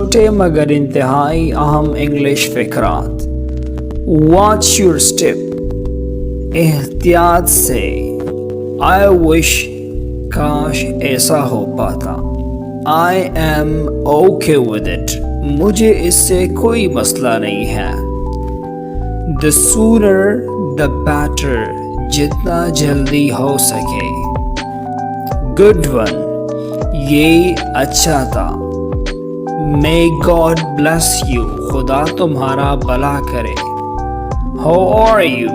छोटे मगर इंतहाई अहम इंग्लिश फ़िक्रात। वॉच योर स्टेप, एहतियात से। आई विश, काश ऐसा हो पाता। I am okay with it, मुझे इससे कोई मसला नहीं है। द सूनर द बेटर, जितना जल्दी हो सके। गुड वन, ये अच्छा था। मे गॉड ब्लेस यू, खुदा तुम्हारा भला करे। हाउ आर यू,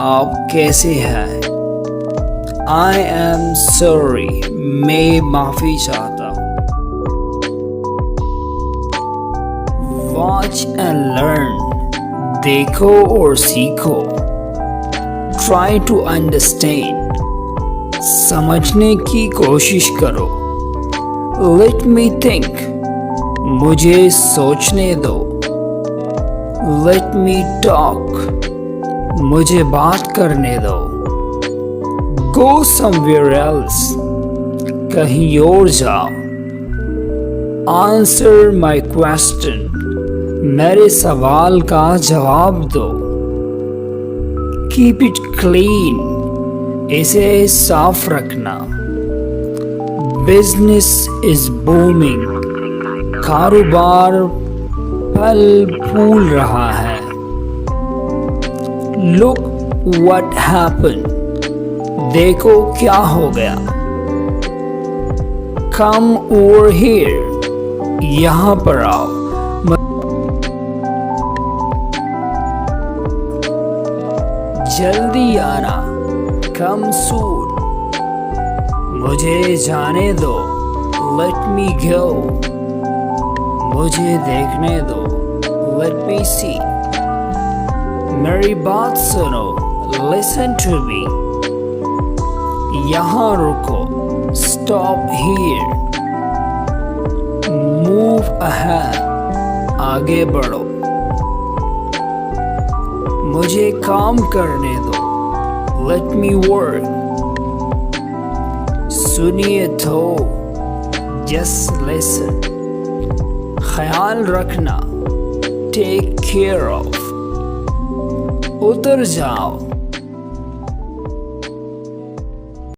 आप कैसे हैं। आई एम सॉरी, मैं माफ़ी चाहता हूँ। वॉच एंड लर्न, देखो और सीखो। ट्राई टू अंडरस्टैंड, समझने की कोशिश करो। लेट मी थिंक, मुझे सोचने दो। लेट मी टॉक, मुझे बात करने दो। गो समवेयर एल्स, कहीं और जाओ। आंसर माई क्वेश्चन, मेरे सवाल का जवाब दो। कीप इट क्लीन, इसे साफ रखना। बिजनेस इज बूमिंग, कारोबार फल फूल रहा है। लुक व्हाट हैपेंड, देखो क्या हो गया। कम ओवर हियर, यहाँ पर आओ। जल्दी आना, कम सून। मुझे जाने दो, लेट मी गो। मुझे देखने दो, लेट मी सी। मेरी बात सुनो, लिसन टू मी। यहाँ रुको, स्टॉप हियर। मूव अहेड, आगे बढ़ो। मुझे काम करने दो, लेट मी वर्क। सुनिए तो, जस्ट लिसन। ख्याल रखना, टेक केयर ऑफ। उतर जाओ,